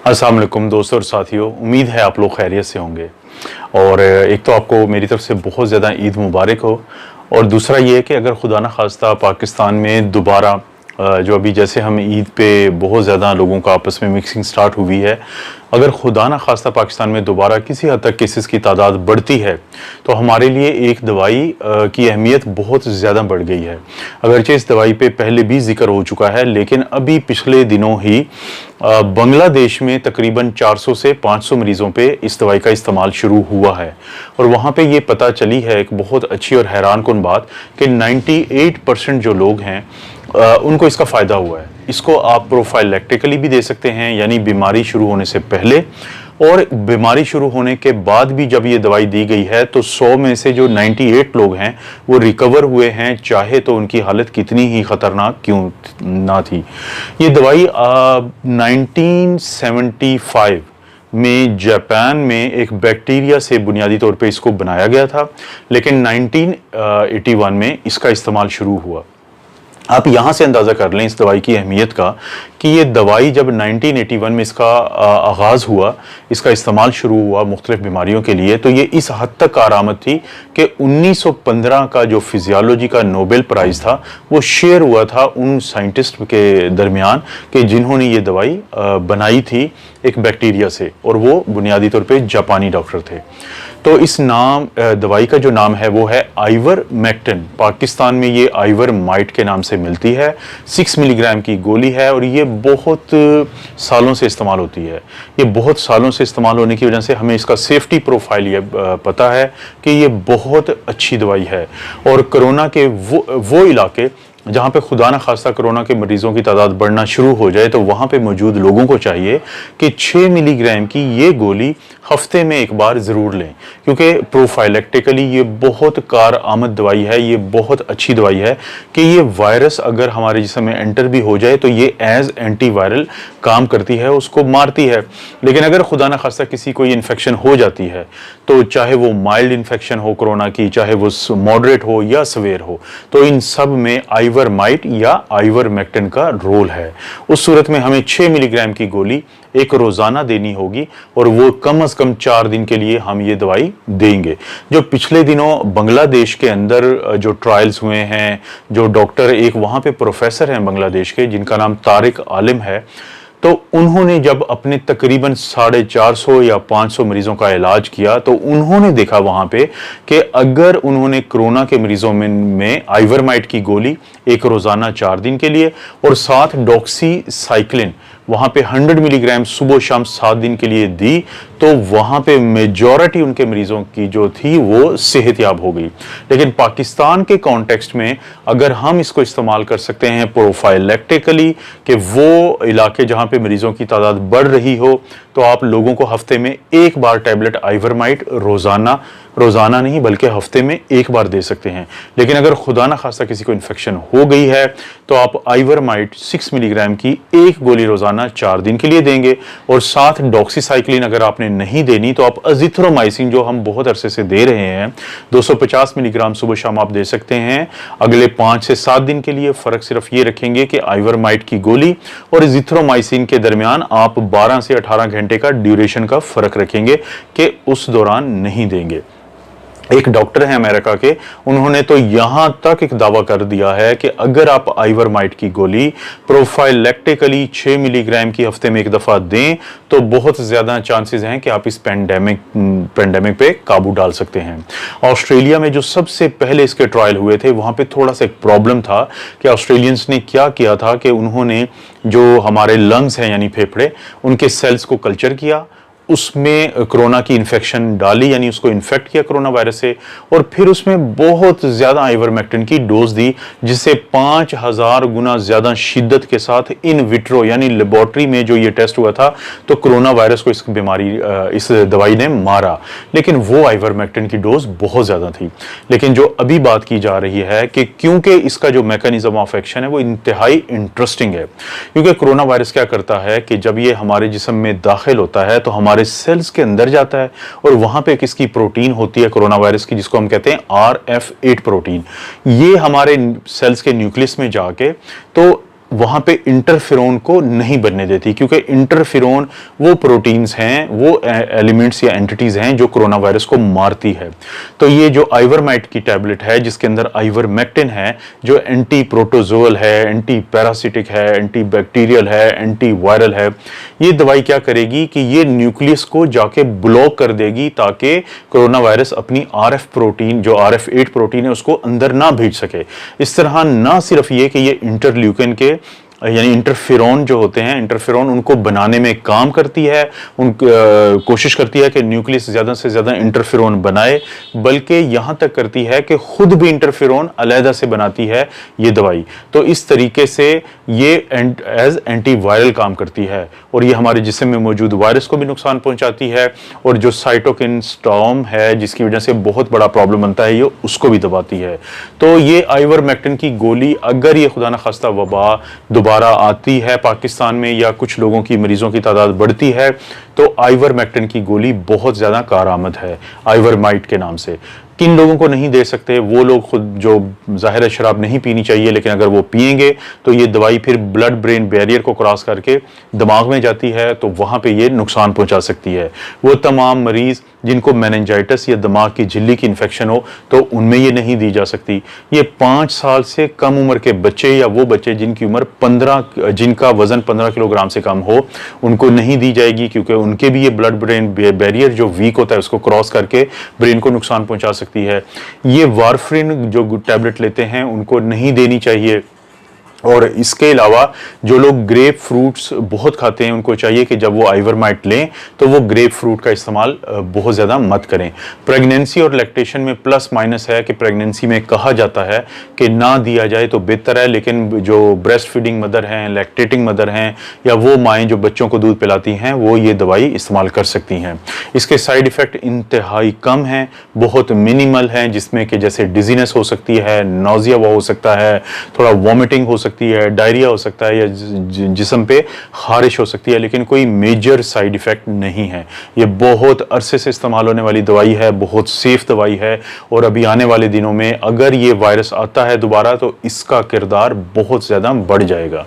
अस्सलाम वालेकुम दोस्तों और साथियों, उम्मीद है आप लोग खैरियत से होंगे। और एक तो आपको मेरी तरफ से बहुत ज़्यादा ईद मुबारक हो। और दूसरा ये है कि अगर खुदा न खास्ता पाकिस्तान में दोबारा जो अभी जैसे हम ईद पे बहुत ज़्यादा लोगों का आपस में मिक्सिंग स्टार्ट हुई है, अगर खुदा न खास्ता पाकिस्तान में दोबारा किसी हद तक केसेस की तादाद बढ़ती है तो हमारे लिए एक दवाई की अहमियत बहुत ज़्यादा बढ़ गई है। अगरचे इस दवाई पे पहले भी जिक्र हो चुका है, लेकिन अभी पिछले दिनों ही बांग्लादेश में तकरीबन 400 से 500 मरीज़ों पे इस दवाई का इस्तेमाल शुरू हुआ है। और वहाँ पे ये पता चली है एक बहुत अच्छी और हैरानकुन बात कि 98% जो लोग हैं उनको इसका फ़ायदा हुआ है। इसको आप प्रोफाइलैक्टिकली भी दे सकते हैं, यानी बीमारी शुरू होने से पहले, और बीमारी शुरू होने के बाद भी जब ये दवाई दी गई है तो 100 में से जो 98 लोग हैं वो रिकवर हुए हैं, चाहे तो उनकी हालत कितनी ही ख़तरनाक क्यों ना थी। ये दवाई 1975 में जापान में एक बैक्टीरिया से बुनियादी तौर पे इसको बनाया गया था, लेकिन 1981 में इसका इस्तेमाल शुरू हुआ। आप यहाँ से अंदाज़ा कर लें इस दवाई की अहमियत का कि ये दवाई जब 1981 में इसका आगाज़ हुआ, इसका इस्तेमाल शुरू हुआ मुख्तलिफ बीमारियों के लिए, तो ये इस हद तक कारआमद थी कि 1915 का जो फिजियोलॉजी का नोबेल प्राइज़ था वो शेयर हुआ था उन साइंटिस्ट के दरमियान कि जिन्होंने ये दवाई बनाई थी एक बैक्टीरिया से, और वो बुनियादी तौर पे जापानी डॉक्टर थे। तो इस दवाई का जो नाम है वो है आइवरमेक्टिन। पाकिस्तान में ये आइवरमाइट के नाम से मिलती है। 6 मिलीग्राम की गोली है और ये बहुत सालों से इस्तेमाल होती है। ये बहुत सालों से इस्तेमाल होने की वजह से हमें इसका सेफ्टी प्रोफाइल ये पता है कि ये बहुत अच्छी दवाई है। और कोरोना के वो इलाके जहाँ पे खुदा न खास्ता कोरोना के मरीज़ों की तादाद बढ़ना शुरू हो जाए तो वहाँ पे मौजूद लोगों को चाहिए कि 6 मिलीग्राम की ये गोली हफ्ते में एक बार ज़रूर लें, क्योंकि प्रोफाइलेक्टिकली ये बहुत कारआमद दवाई है। ये बहुत अच्छी दवाई है कि ये वायरस अगर हमारे जिस्म में एंटर भी हो जाए तो ये एज एंटीवायरल काम करती है, उसको मारती है। लेकिन अगर खुदा न खास्ता किसी को ये इन्फेक्शन हो जाती है तो चाहे वो माइल्ड इन्फेक्शन हो कोरोना की, चाहे वो मॉडरेट हो या सवेयर हो, तो इन सब में आइवरमाइट या आइवरमेक्टिन का रोल है। उस सूरत में हमें 6 मिलीग्राम की गोली एक रोज़ाना देनी होगी और वो कम से कम 4 दिन के लिए हम ये दवाई देंगे। जो पिछले दिनों बांग्लादेश के अंदर जो ट्रायल्स हुए हैं, जो डॉक्टर एक वहाँ पे प्रोफेसर हैं बांग्लादेश के जिनका नाम तारिक आलिम है, तो उन्होंने जब अपने तकरीबन 450 या 500 मरीजों का इलाज किया तो उन्होंने देखा वहाँ पे कि अगर उन्होंने कोरोना के मरीजों में आइवरमाइट की गोली एक रोज़ाना 4 दिन के लिए और साथ डॉक्सीसाइक्लिन वहाँ पे 100 मिलीग्राम सुबह शाम 7 दिन के लिए दी, तो वहाँ पे मेजॉरिटी उनके मरीजों की जो थी वो सेहतयाब हो गई। लेकिन पाकिस्तान के कॉन्टेक्स्ट में अगर हम इसको इस्तेमाल कर सकते हैं प्रोफाइलेक्टिकली कि वो इलाके जहाँ पे मरीजों की तादाद बढ़ रही हो, तो आप लोगों को हफ्ते में एक बार टैबलेट आइवरमाइट रोज़ाना नहीं बल्कि हफ्ते में एक बार दे सकते हैं। लेकिन अगर खुदा न खास्ता किसी को इन्फेक्शन हो गई है तो आप आइवरमाइट 6 मिलीग्राम की एक गोली रोज़ाना 4 दिन के लिए देंगे, और साथ डॉक्सीसाइक्लिन अगर आपने नहीं देनी तो आप अजिथ्रोमाइसिन जो हम बहुत अरसे से दे रहे हैं 250 मिलीग्राम सुबह शाम आप दे सकते हैं अगले 5 से 7 दिन के लिए। फ़र्क सिर्फ ये रखेंगे कि आइवरमाइट की गोली और अजिथ्रोमाइसिन के दरमियान आप 12 से 18 घंटे का ड्यूरेशन का फ़र्क रखेंगे कि उस दौरान नहीं देंगे। एक डॉक्टर हैं अमेरिका के, उन्होंने तो यहाँ तक एक दावा कर दिया है कि अगर आप आइवरमाइट की गोली प्रोफाइलेक्टिकली 6 मिलीग्राम की हफ्ते में एक दफ़ा दें तो बहुत ज़्यादा चांसेस हैं कि आप इस पेंडेमिक पे काबू डाल सकते हैं। ऑस्ट्रेलिया में जो सबसे पहले इसके ट्रायल हुए थे वहाँ पे थोड़ा सा एक प्रॉब्लम था कि ऑस्ट्रेलियंस ने क्या किया था कि उन्होंने जो हमारे लंग्स हैं यानी फेफड़े, उनके सेल्स को कल्चर किया, उसमें कोरोना की इन्फेक्शन डाली, यानी उसको इन्फेक्ट किया कोरोना वायरस से, और फिर उसमें बहुत ज़्यादा आइवरमेक्टिन की डोज दी, जिससे 5000 गुना ज़्यादा शिद्दत के साथ इन विट्रो यानी लेबॉर्ट्री में जो ये टेस्ट हुआ था तो कोरोना वायरस को इस दवाई ने मारा। लेकिन वो आइवरमेक्टिन की डोज बहुत ज़्यादा थी। लेकिन जो अभी बात की जा रही है कि क्योंकि इसका जो मैकेनिज्म ऑफ एक्शन है वो इंतहाई इंटरेस्टिंग है, क्योंकि कोरोना वायरस क्या करता है कि जब ये हमारे जिस्म में दाखिल होता है तो हमारे सेल्स के अंदर जाता है और वहां पे किसकी प्रोटीन होती है कोरोना वायरस की, जिसको हम कहते हैं RF8 प्रोटीन। ये हमारे सेल्स के न्यूक्लियस में जाके तो वहाँ पे इंटरफेरोन को नहीं बनने देती, क्योंकि इंटरफेरोन वो प्रोटीन्स हैं, वो एलिमेंट्स या एंटिटीज हैं जो कोरोना वायरस को मारती है। तो ये जो आइवरमेक्ट की टैबलेट है, जिसके अंदर आइवरमेक्टिन है, जो एंटी प्रोटोजोअल है, एंटी पैरासिटिक है, एंटी बैक्टीरियल है, एंटी वायरल है, ये दवाई क्या करेगी कि ये न्यूक्लियस को जाके ब्लॉक कर देगी ताकि कोरोना वायरस अपनी आरएफ प्रोटीन, जो RF8 प्रोटीन है, उसको अंदर ना भेज सके। इस तरह ना सिर्फ ये कि ये इंटरल्यूकिन के यानी इंटरफेरोन जो होते हैं, इंटरफेरोन उनको बनाने में काम करती है, कोशिश करती है कि न्यूक्लियस ज़्यादा से ज़्यादा इंटरफेरोन बनाए, बल्कि यहाँ तक करती है कि खुद भी इंटरफेरोन अलहदा से बनाती है ये दवाई। तो इस तरीके से ये एज एंटीवायरल काम करती है और ये हमारे जिस्म में मौजूद वायरस को भी नुकसान पहुँचाती है, और जो साइटोकिन स्टॉर्म है जिसकी वजह से बहुत बड़ा प्रॉब्लम बनता है, ये उसको भी दबाती है। तो ये आइवरमेक्टिन की गोली, अगर ये खुदा न खास्ता वबा दोबारा आती है पाकिस्तान में या कुछ लोगों की, मरीजों की तादाद बढ़ती है, तो आइवरमेक्टिन की गोली बहुत ज़्यादा कारआमद है आइवरमाइट के नाम से। किन लोगों को नहीं दे सकते? वो लोग खुद जो ज़ाहिर है शराब नहीं पीनी चाहिए, लेकिन अगर वो पिएंगे तो ये दवाई फिर ब्लड ब्रेन बैरियर को क्रॉस करके दिमाग में जाती है, तो वहाँ पे ये नुकसान पहुँचा सकती है। वो तमाम मरीज़ जिनको मेनिंजाइटिस या दिमाग की झिल्ली की इन्फेक्शन हो, तो उनमें ये नहीं दी जा सकती। ये 5 साल से कम उम्र के बच्चे या वो बच्चे जिनकी उम्र 15, जिनका वजन 15 किलोग्राम से कम हो, उनको नहीं दी जाएगी, क्योंकि उनके भी ये ब्लड ब्रेन बैरियर जो वीक होता है उसको क्रॉस करके ब्रेन को नुकसान पहुंचा सकती है। ये वारफरिन जो टैबलेट लेते हैं उनको नहीं देनी चाहिए। और इसके अलावा जो लोग ग्रेप फ्रूट्स बहुत खाते हैं, उनको चाहिए कि जब वो आइवरमाइट लें तो वो ग्रेप फ्रूट का इस्तेमाल बहुत ज़्यादा मत करें। प्रेगनेंसी और लैक्टेशन में प्लस माइनस है कि प्रेगनेंसी में कहा जाता है कि ना दिया जाए तो बेहतर है, लेकिन जो ब्रेस्ट फीडिंग मदर हैं, लैक्टेटिंग मदर हैं, या वो माएँ जो बच्चों को दूध पिलाती हैं, वो ये दवाई इस्तेमाल कर सकती हैं। इसके साइड इफ़ेक्ट इंतहाई कम हैं, बहुत मिनिमल हैं, जिसमें कि जैसे डिजीनेस हो सकती है, नौजिया वो हो सकता है, थोड़ा वॉमिटिंग हो सकती है, डायरिया हो सकता है, या जिस्म पे खारिश हो सकती है, लेकिन कोई मेजर साइड इफेक्ट नहीं है। ये बहुत अरसे से इस्तेमाल होने वाली दवाई है, बहुत सेफ दवाई है, और अभी आने वाले दिनों में अगर ये वायरस आता है दोबारा तो इसका किरदार बहुत ज़्यादा बढ़ जाएगा।